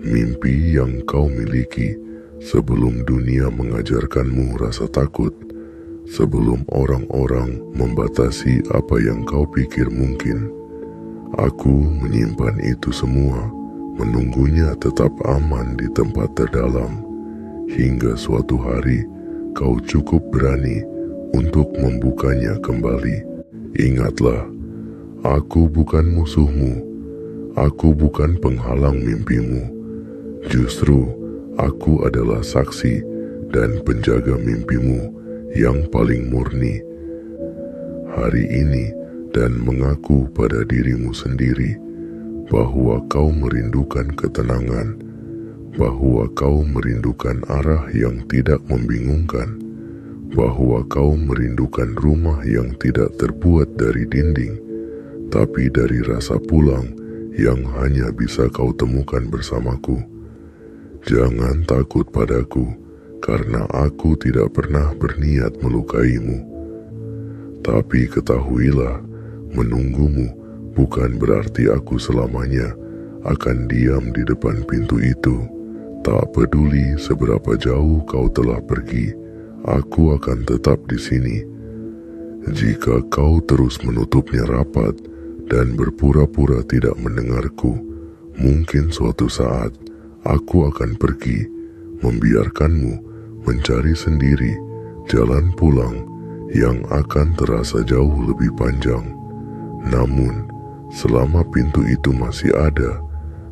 mimpi yang kau miliki sebelum dunia mengajarkanmu rasa takut, sebelum orang-orang membatasi apa yang kau pikir mungkin. Aku menyimpan itu semua, menunggunya tetap aman di tempat terdalam, hingga suatu hari kau cukup berani untuk membukanya kembali. Ingatlah, aku bukan musuhmu, aku bukan penghalang mimpimu. Justru aku adalah saksi dan penjaga mimpimu yang paling murni. Hari ini, dan mengaku pada dirimu sendiri bahwa kau merindukan ketenangan, bahwa kau merindukan arah yang tidak membingungkan, bahwa kau merindukan rumah yang tidak terbuat dari dinding, tapi dari rasa pulang yang hanya bisa kau temukan bersamaku. Jangan takut padaku, karena aku tidak pernah berniat melukaimu. Tapi ketahuilah, menunggumu bukan berarti aku selamanya akan diam di depan pintu itu. Tak peduli seberapa jauh kau telah pergi, aku akan tetap di sini. Jika kau terus menutupnya rapat dan berpura-pura tidak mendengarku, mungkin suatu saat aku akan pergi, membiarkanmu mencari sendiri jalan pulang yang akan terasa jauh lebih panjang. Namun, selama pintu itu masih ada,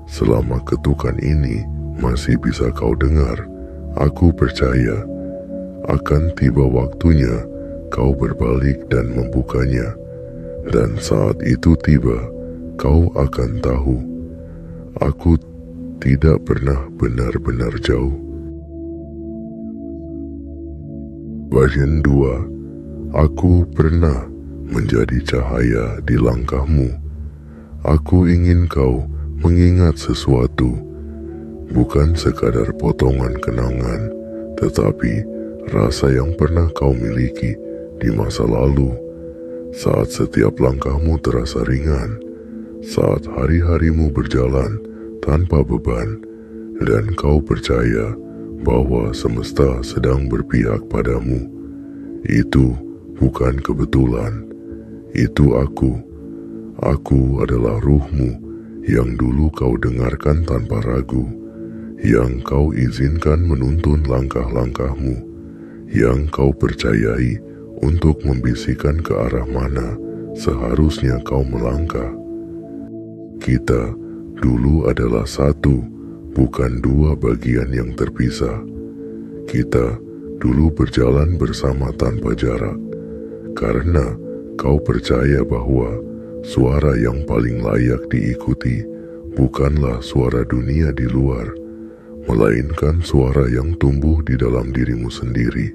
selama ketukan ini masih bisa kau dengar, aku percaya akan tiba waktunya kau berbalik dan membukanya. Dan saat itu tiba, kau akan tahu, aku tidak pernah benar-benar jauh. Bagian 2. Aku pernah menjadi cahaya di langkahmu. Aku ingin kau mengingat sesuatu, bukan sekadar potongan kenangan, tetapi rasa yang pernah kau miliki di masa lalu. Saat setiap langkahmu terasa ringan, saat hari-harimu berjalan tanpa beban, dan kau percaya bahwa semesta sedang berpihak padamu. Itu bukan kebetulan, itu aku. Aku adalah ruhmu yang dulu kau dengarkan tanpa ragu, yang kau izinkan menuntun langkah-langkahmu, yang kau percayai untuk membisikkan ke arah mana seharusnya kau melangkah. Kita dulu adalah satu, bukan dua bagian yang terpisah. Kita dulu berjalan bersama tanpa jarak, karena kau percaya bahwa suara yang paling layak diikuti bukanlah suara dunia di luar, melainkan suara yang tumbuh di dalam dirimu sendiri.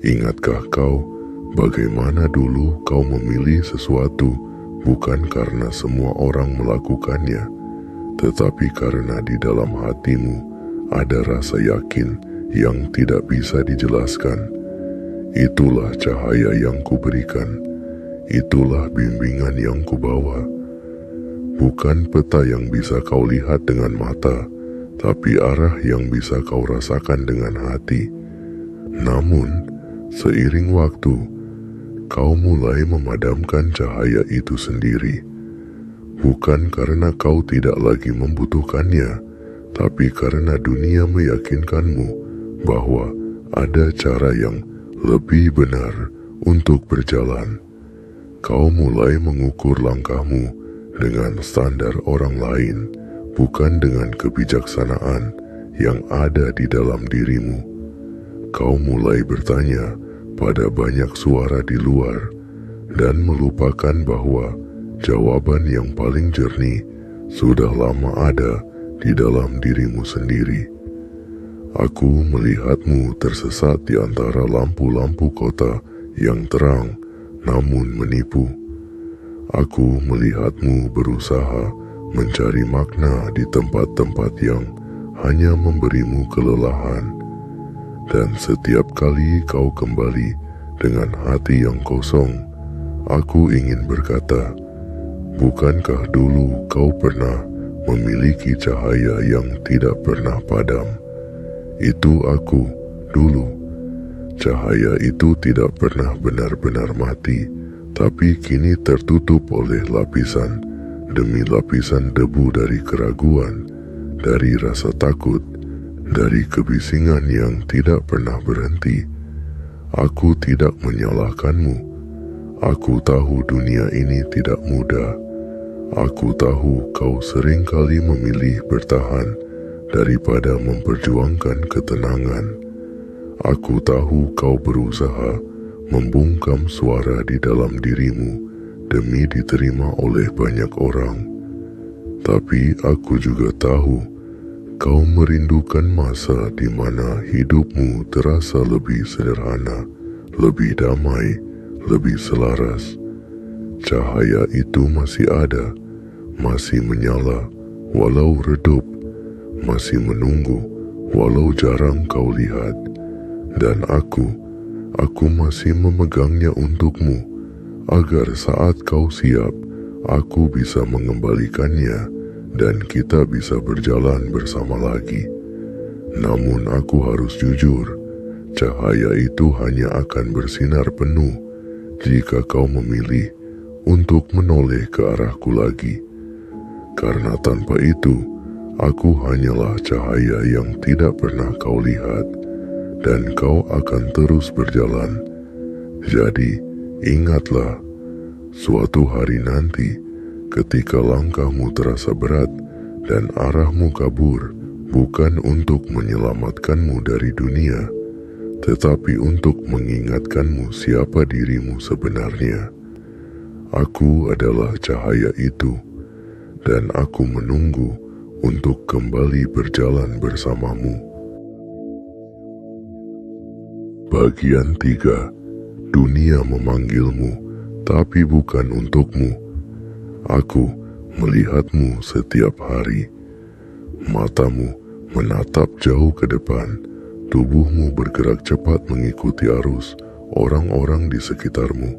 Ingatkah kau bagaimana dulu kau memilih sesuatu bukan karena semua orang melakukannya, tetapi karena di dalam hatimu ada rasa yakin yang tidak bisa dijelaskan? Itulah cahaya yang kuberikan, itulah bimbingan yang kubawa. Bukan peta yang bisa kau lihat dengan mata, tapi arah yang bisa kau rasakan dengan hati. Namun, seiring waktu, kau mulai memadamkan cahaya itu sendiri. Bukan karena kau tidak lagi membutuhkannya, tapi karena dunia meyakinkanmu bahwa ada cara yang lebih benar untuk berjalan. Kau mulai mengukur langkahmu dengan standar orang lain, bukan dengan kebijaksanaan yang ada di dalam dirimu. Kau mulai bertanya pada banyak suara di luar dan melupakan bahwa jawaban yang paling jernih sudah lama ada di dalam dirimu sendiri. Aku melihatmu tersesat di antara lampu-lampu kota yang terang namun menipu. Aku melihatmu berusaha mencari makna di tempat-tempat yang hanya memberimu kelelahan. Dan setiap kali kau kembali dengan hati yang kosong, aku ingin berkata, bukankah dulu kau pernah memiliki cahaya yang tidak pernah padam. Itu aku dulu. Cahaya itu tidak pernah benar-benar mati, tapi kini tertutup oleh lapisan demi lapisan debu dari keraguan, dari rasa takut, dari kebisingan yang tidak pernah berhenti. Aku tidak menyalahkanmu. Aku tahu dunia ini tidak mudah. Aku tahu kau sering kali memilih bertahan daripada memperjuangkan ketenangan. Aku tahu kau berusaha membungkam suara di dalam dirimu demi diterima oleh banyak orang. Tapi aku juga tahu kau merindukan masa di mana hidupmu terasa lebih sederhana, lebih damai, lebih selaras. Cahaya itu masih ada, masih menyala walau redup, masih menunggu walau jarang kau lihat. Dan aku masih memegangnya untukmu, agar saat kau siap, aku bisa mengembalikannya dan kita bisa berjalan bersama lagi. Namun aku harus jujur, cahaya itu hanya akan bersinar penuh jika kau memilih untuk menoleh ke arahku lagi. Karena tanpa itu, aku hanyalah cahaya yang tidak pernah kau lihat, dan kau akan terus berjalan. Jadi, ingatlah, suatu hari nanti, ketika langkahmu terasa berat dan arahmu kabur, bukan untuk menyelamatkanmu dari dunia, tetapi untuk mengingatkanmu siapa dirimu sebenarnya. Aku adalah cahaya itu, dan aku menunggu untuk kembali berjalan bersamamu. Bagian 3. Dunia memanggilmu, tapi bukan untukmu. Aku melihatmu setiap hari. Matamu menatap jauh ke depan, tubuhmu bergerak cepat mengikuti arus orang-orang di sekitarmu.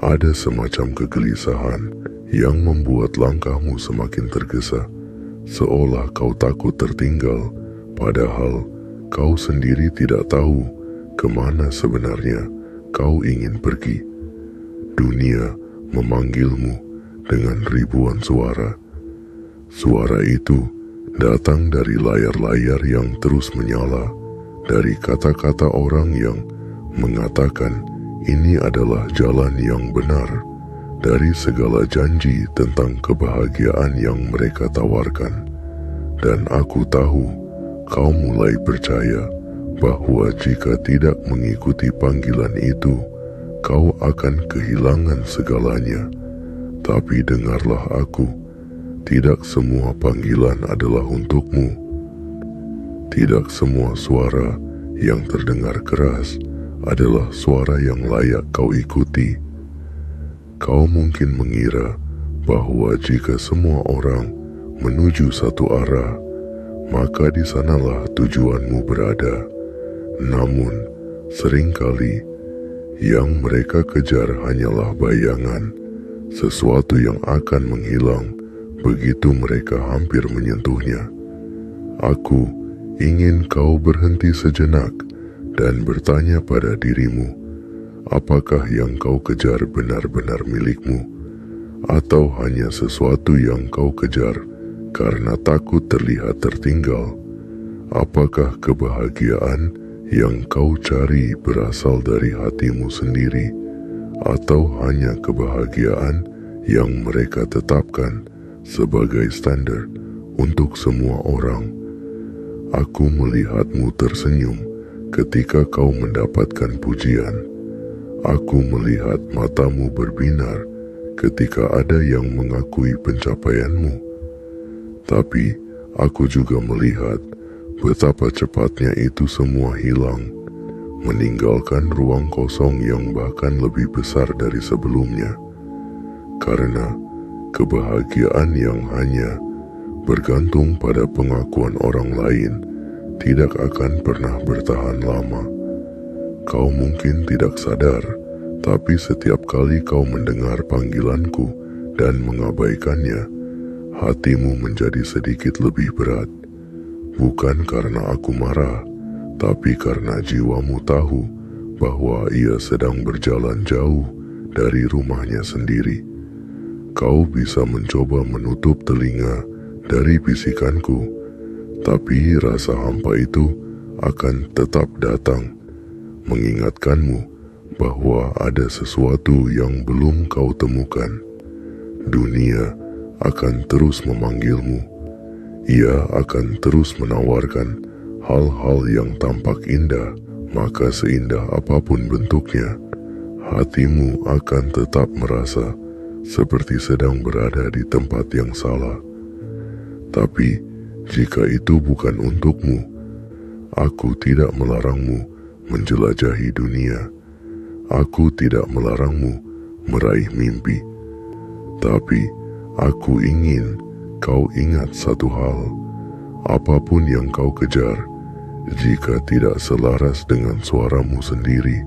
Ada semacam kegelisahan yang membuat langkahmu semakin tergesa, seolah kau takut tertinggal, padahal kau sendiri tidak tahu kemana sebenarnya kau ingin pergi. Dunia memanggilmu dengan ribuan suara. Suara itu datang dari layar-layar yang terus menyala, dari kata-kata orang yang mengatakan ini adalah jalan yang benar, dari segala janji tentang kebahagiaan yang mereka tawarkan. Dan aku tahu kau mulai percaya bahwa jika tidak mengikuti panggilan itu, kau akan kehilangan segalanya. Tapi dengarlah aku, tidak semua panggilan adalah untukmu. Tidak semua suara yang terdengar keras adalah suara yang layak kau ikuti. Kau mungkin mengira bahwa jika semua orang menuju satu arah, maka di sanalah tujuanmu berada. Namun, seringkali yang mereka kejar hanyalah bayangan, sesuatu yang akan menghilang begitu mereka hampir menyentuhnya. Aku ingin kau berhenti sejenak dan bertanya pada dirimu, apakah yang kau kejar benar-benar milikmu, atau hanya sesuatu yang kau kejar karena takut terlihat tertinggal? Apakah kebahagiaan yang kau cari berasal dari hatimu sendiri, atau hanya kebahagiaan yang mereka tetapkan sebagai standar untuk semua orang? Aku melihatmu tersenyum ketika kau mendapatkan pujian. Aku melihat matamu berbinar ketika ada yang mengakui pencapaianmu. Tapi aku juga melihat betapa cepatnya itu semua hilang, meninggalkan ruang kosong yang bahkan lebih besar dari sebelumnya. Karena kebahagiaan yang hanya bergantung pada pengakuan orang lain tidak akan pernah bertahan lama. Kau mungkin tidak sadar, tapi setiap kali kau mendengar panggilanku dan mengabaikannya, hatimu menjadi sedikit lebih berat. Bukan karena aku marah, tapi karena jiwamu tahu bahwa ia sedang berjalan jauh dari rumahnya sendiri. Kau bisa mencoba menutup telinga dari bisikanku, tapi rasa hampa itu akan tetap datang, mengingatkanmu bahwa ada sesuatu yang belum kau temukan. Dunia akan terus memanggilmu. Ia akan terus menawarkan hal-hal yang tampak indah, maka seindah apapun bentuknya, hatimu akan tetap merasa seperti sedang berada di tempat yang salah. Tapi jika itu bukan untukmu, aku tidak melarangmu menjelajahi dunia. Aku tidak melarangmu meraih mimpi. Tapi aku ingin kau ingat satu hal. Apapun yang kau kejar, jika tidak selaras dengan suaramu sendiri,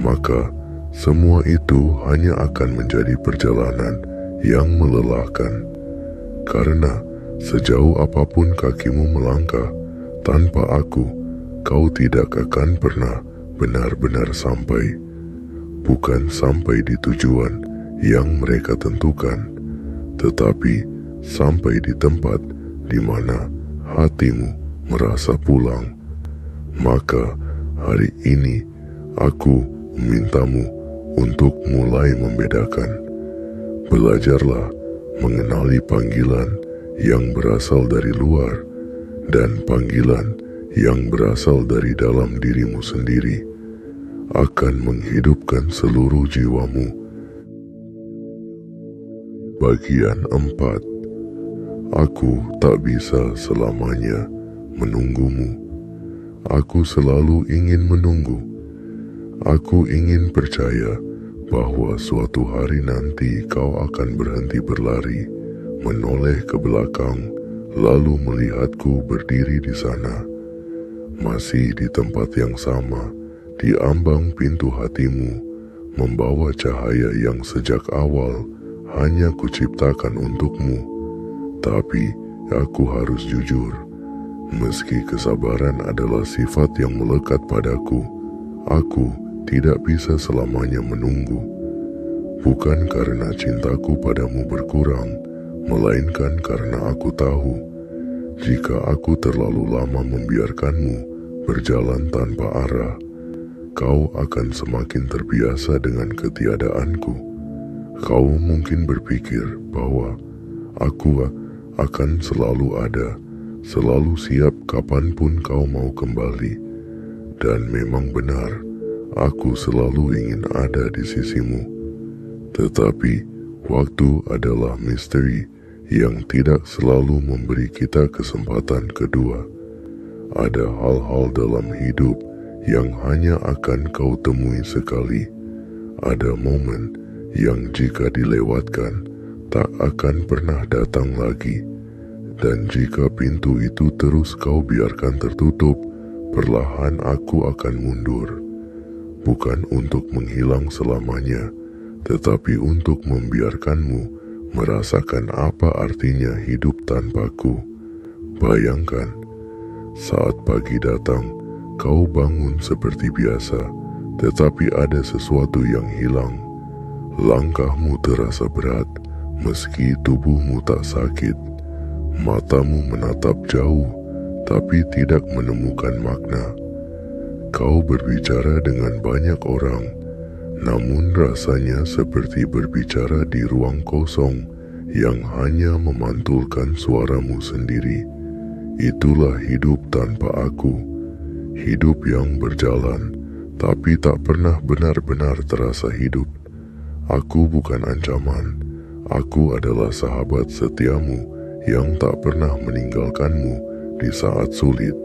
maka semua itu hanya akan menjadi perjalanan yang melelahkan. Karena sejauh apapun kakimu melangkah, tanpa aku, kau tidak akan pernah benar-benar sampai. Bukan sampai di tujuan yang mereka tentukan, tetapi sampai di tempat di mana hatimu merasa pulang. Maka hari ini aku memintamu untuk mulai membedakan. Belajarlah mengenali panggilan yang berasal dari luar dan panggilan yang berasal dari dalam dirimu sendiri. Akan menghidupkan seluruh jiwamu. Bagian 4. Aku tak bisa selamanya menunggumu. Aku selalu ingin menunggu. Aku ingin percaya bahwa suatu hari nanti kau akan berhenti berlari, menoleh ke belakang, lalu melihatku berdiri di sana, masih di tempat yang sama, di ambang pintu hatimu, membawa cahaya yang sejak awal hanya kuciptakan untukmu. Tapi aku harus jujur, meski kesabaran adalah sifat yang melekat padaku, aku tidak bisa selamanya menunggu. Bukan karena cintaku padamu berkurang, melainkan karena aku tahu, jika aku terlalu lama membiarkanmu berjalan tanpa arah, kau akan semakin terbiasa dengan ketiadaanku. Kau mungkin berpikir bahwa aku akan selalu ada, selalu siap kapanpun kau mau kembali. Dan memang benar, aku selalu ingin ada di sisimu. Tetapi waktu adalah misteri yang tidak selalu memberi kita kesempatan kedua. Ada hal-hal dalam hidup yang hanya akan kau temui sekali. Ada momen yang jika dilewatkan tak akan pernah datang lagi. Dan jika pintu itu terus kau biarkan tertutup, perlahan aku akan mundur. Bukan untuk menghilang selamanya, tetapi untuk membiarkanmu merasakan apa artinya hidup tanpaku. Bayangkan, saat pagi datang, kau bangun seperti biasa, tetapi ada sesuatu yang hilang. Langkahmu terasa berat, meski tubuhmu tak sakit. Matamu menatap jauh, tapi tidak menemukan makna. Kau berbicara dengan banyak orang, namun rasanya seperti berbicara di ruang kosong yang hanya memantulkan suaramu sendiri. Itulah hidup tanpa aku. Hidup yang berjalan, tapi tak pernah benar-benar terasa hidup. Aku bukan ancaman. Aku adalah sahabat setiamu yang tak pernah meninggalkanmu di saat sulit.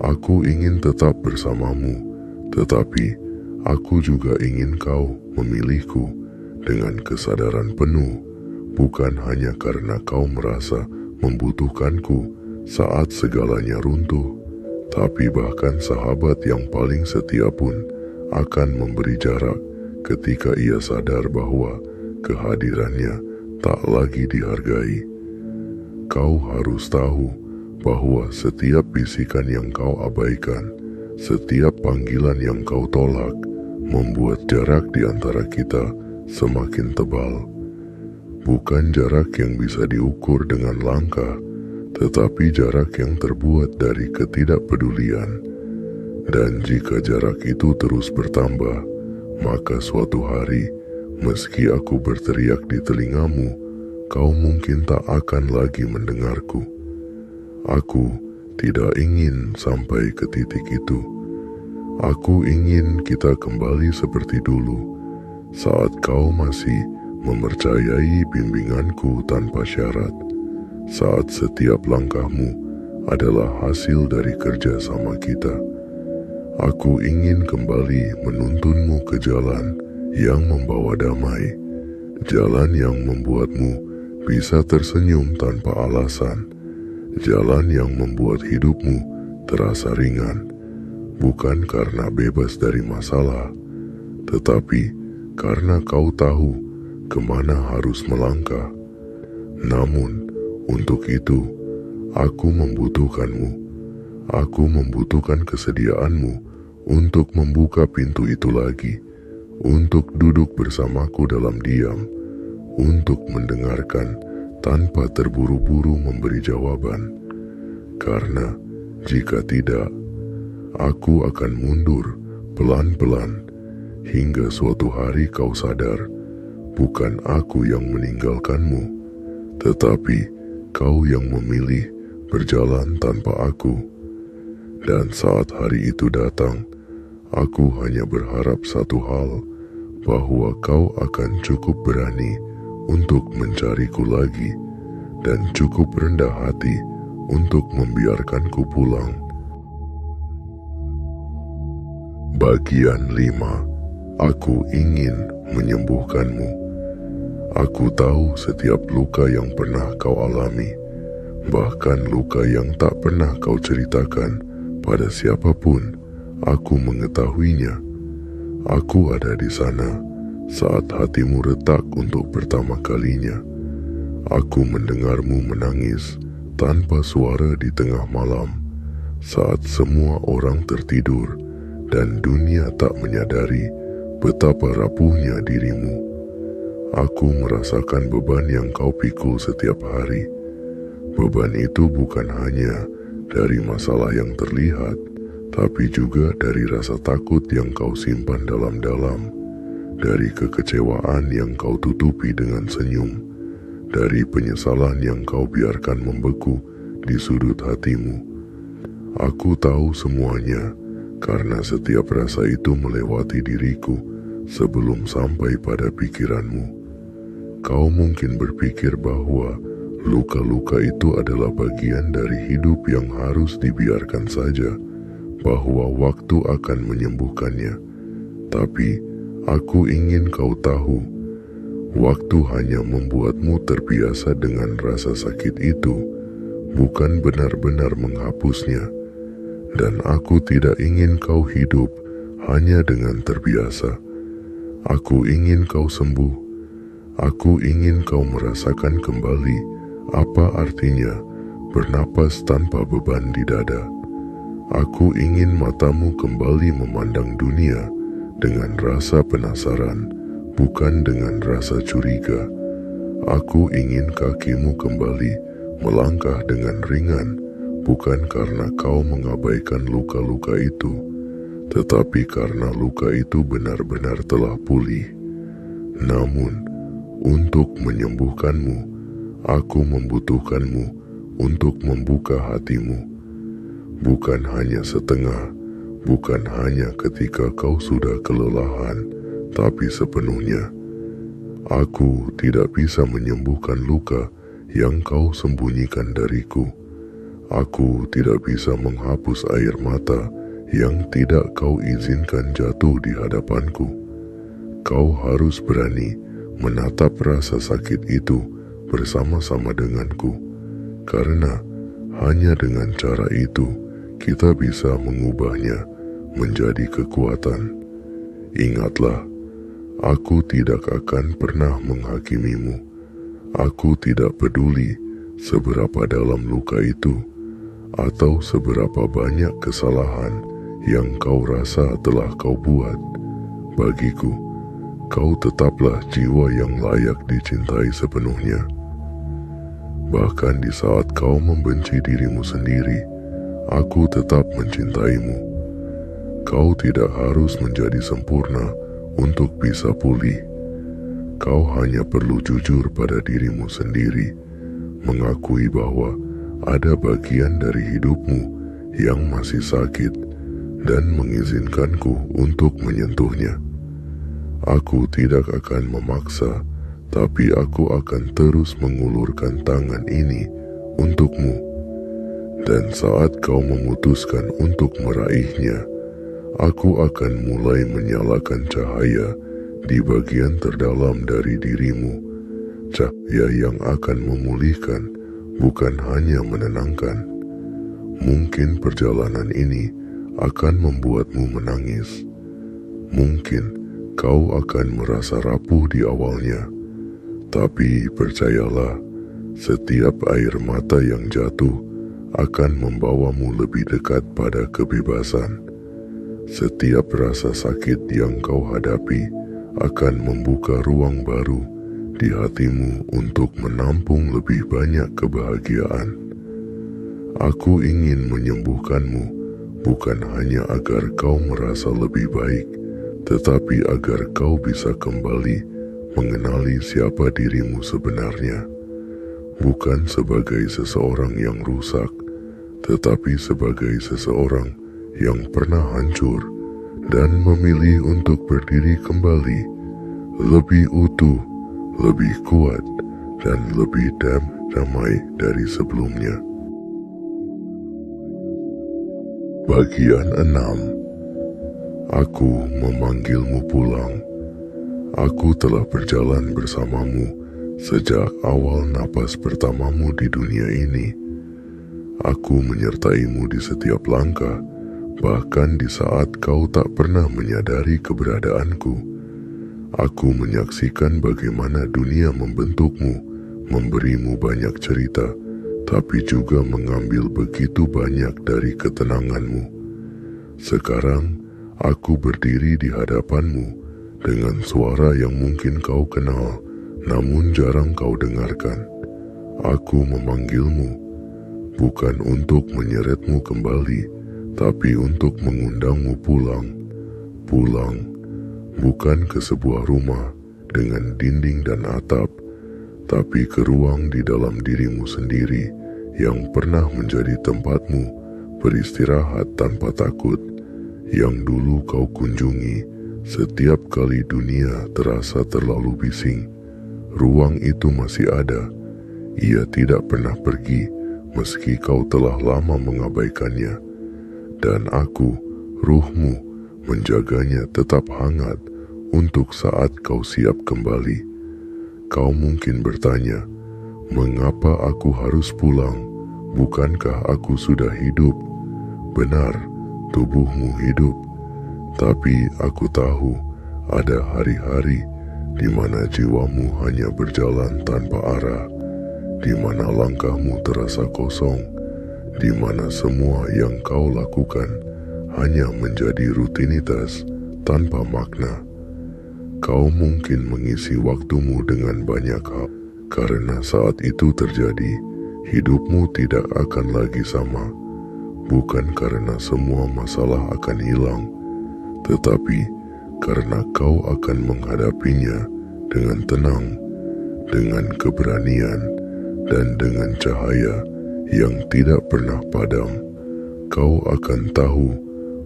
Aku ingin tetap bersamamu, tetapi aku juga ingin kau memilihku dengan kesadaran penuh, bukan hanya karena kau merasa membutuhkanku saat segalanya runtuh, tapi bahkan sahabat yang paling setia pun akan memberi jarak ketika ia sadar bahwa kehadirannya tak lagi dihargai. Kau harus tahu bahwa setiap bisikan yang kau abaikan, setiap panggilan yang kau tolak, membuat jarak di antara kita semakin tebal. Bukan jarak yang bisa diukur dengan langkah, tetapi jarak yang terbuat dari ketidakpedulian. Dan jika jarak itu terus bertambah, maka suatu hari, meski aku berteriak di telingamu, kau mungkin tak akan lagi mendengarku. Aku tidak ingin sampai ke titik itu. Aku ingin kita kembali seperti dulu, saat kau masih mempercayai bimbinganku tanpa syarat, saat setiap langkahmu adalah hasil dari kerja sama kita. Aku ingin kembali menuntunmu ke jalan yang membawa damai, jalan yang membuatmu bisa tersenyum tanpa alasan, jalan yang membuat hidupmu terasa ringan, bukan karena bebas dari masalah, tetapi karena kau tahu kemana harus melangkah. Namun, untuk itu, aku membutuhkanmu. Aku membutuhkan kesediaanmu untuk membuka pintu itu lagi, untuk duduk bersamaku dalam diam, untuk mendengarkan tanpa terburu-buru memberi jawaban. Karena jika tidak, aku akan mundur pelan-pelan hingga suatu hari kau sadar, bukan aku yang meninggalkanmu, tetapi kau yang memilih berjalan tanpa aku. Dan saat hari itu datang, aku hanya berharap satu hal, bahwa kau akan cukup berani untuk mencariku lagi, dan cukup rendah hati untuk membiarkanku pulang. Bagian 5. Aku ingin menyembuhkanmu. Aku tahu setiap luka yang pernah kau alami, bahkan luka yang tak pernah kau ceritakan pada siapapun. Aku mengetahuinya. Aku ada di sana saat hatimu retak untuk pertama kalinya. Aku mendengarmu menangis tanpa suara di tengah malam, saat semua orang tertidur dan dunia tak menyadari betapa rapuhnya dirimu. Aku merasakan beban yang kau pikul setiap hari. Beban itu bukan hanya dari masalah yang terlihat, tapi juga dari rasa takut yang kau simpan dalam-dalam, dari kekecewaan yang kau tutupi dengan senyum, dari penyesalan yang kau biarkan membeku di sudut hatimu. Aku tahu semuanya, karena setiap rasa itu melewati diriku sebelum sampai pada pikiranmu. Kau mungkin berpikir bahwa luka-luka itu adalah bagian dari hidup yang harus dibiarkan saja, bahwa waktu akan menyembuhkannya. Tapi aku ingin kau tahu, waktu hanya membuatmu terbiasa dengan rasa sakit itu, bukan benar-benar menghapusnya. Dan aku tidak ingin kau hidup hanya dengan terbiasa. Aku ingin kau sembuh. Aku ingin kau merasakan kembali apa artinya bernapas tanpa beban di dada. Aku ingin matamu kembali memandang dunia dengan rasa penasaran, bukan dengan rasa curiga. Aku ingin kakimu kembali melangkah dengan ringan, bukan karena kau mengabaikan luka-luka itu, tetapi karena luka itu benar-benar telah pulih. Namun, untuk menyembuhkanmu, aku membutuhkanmu untuk membuka hatimu. Bukan hanya setengah, bukan hanya ketika kau sudah kelelahan, tapi sepenuhnya. Aku tidak bisa menyembuhkan luka yang kau sembunyikan dariku. Aku tidak bisa menghapus air mata yang tidak kau izinkan jatuh di hadapanku. Kau harus berani menatap rasa sakit itu bersama-sama denganku, karena hanya dengan cara itu kita bisa mengubahnya menjadi kekuatan. Ingatlah, aku tidak akan pernah menghakimimu. Aku tidak peduli seberapa dalam luka itu, atau seberapa banyak kesalahan yang kau rasa telah kau buat, bagiku, kau tetaplah jiwa yang layak dicintai sepenuhnya. Bahkan di saat kau membenci dirimu sendiri, aku tetap mencintaimu. Kau tidak harus menjadi sempurna untuk bisa pulih. Kau hanya perlu jujur pada dirimu sendiri, mengakui bahwa ada bagian dari hidupmu yang masih sakit dan mengizinkanku untuk menyentuhnya. Aku tidak akan memaksa, tapi aku akan terus mengulurkan tangan ini untukmu. Dan saat kau memutuskan untuk meraihnya, aku akan mulai menyalakan cahaya di bagian terdalam dari dirimu. Cahaya yang akan memulihkan, bukan hanya menenangkan. Mungkin perjalanan ini akan membuatmu menangis. Mungkin kau akan merasa rapuh di awalnya. Tapi percayalah, setiap air mata yang jatuh akan membawamu lebih dekat pada kebebasan. Setiap rasa sakit yang kau hadapi akan membuka ruang baru di hatimu untuk menampung lebih banyak kebahagiaan. Aku ingin menyembuhkanmu, bukan hanya agar kau merasa lebih baik, tetapi agar kau bisa kembali mengenali siapa dirimu sebenarnya. Bukan sebagai seseorang yang rusak, tetapi sebagai seseorang yang pernah hancur dan memilih untuk berdiri kembali, lebih utuh, lebih kuat, dan lebih damai dari sebelumnya. Bagian 6. Aku memanggilmu pulang. Aku telah berjalan bersamamu sejak awal napas pertamamu di dunia ini. Aku menyertaimu di setiap langkah, bahkan di saat kau tak pernah menyadari keberadaanku. Aku menyaksikan bagaimana dunia membentukmu, memberimu banyak cerita, tapi juga mengambil begitu banyak dari ketenanganmu. Sekarang, aku berdiri di hadapanmu dengan suara yang mungkin kau kenal, namun jarang kau dengarkan. Aku memanggilmu, bukan untuk menyeretmu kembali, tapi untuk mengundangmu pulang. Pulang, bukan ke sebuah rumah dengan dinding dan atap, tapi ke ruang di dalam dirimu sendiri yang pernah menjadi tempatmu beristirahat tanpa takut, yang dulu kau kunjungi setiap kali dunia terasa terlalu bising. Ruang itu masih ada. Ia tidak pernah pergi meski kau telah lama mengabaikannya. Dan aku, ruhmu, menjaganya tetap hangat untuk saat kau siap kembali. Kau mungkin bertanya, mengapa aku harus pulang? Bukankah aku sudah hidup? Benar, tubuhmu hidup. Tapi aku tahu ada hari-hari di mana jiwamu hanya berjalan tanpa arah, di mana langkahmu terasa kosong, di mana semua yang kau lakukan hanya menjadi rutinitas tanpa makna. Kau mungkin mengisi waktumu dengan banyak hal, karena saat itu terjadi, hidupmu tidak akan lagi sama. Bukan karena semua masalah akan hilang, tetapi karena kau akan menghadapinya dengan tenang, dengan keberanian, dan dengan cahaya yang tidak pernah padam. Kau akan tahu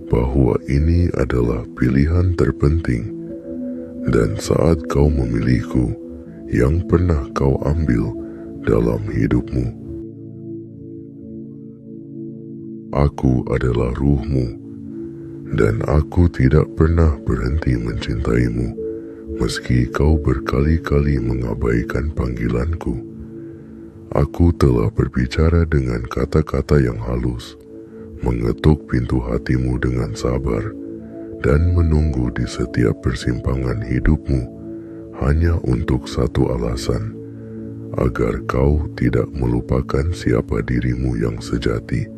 bahwa ini adalah pilihan terpenting, dan saat kau memilihku, yang pernah kau ambil dalam hidupmu. Aku adalah ruhmu, dan aku tidak pernah berhenti mencintaimu, meski kau berkali-kali mengabaikan panggilanku. Aku telah berbicara dengan kata-kata yang halus, mengetuk pintu hatimu dengan sabar, dan menunggu di setiap persimpangan hidupmu hanya untuk satu alasan. agar kau tidak melupakan siapa dirimu yang sejati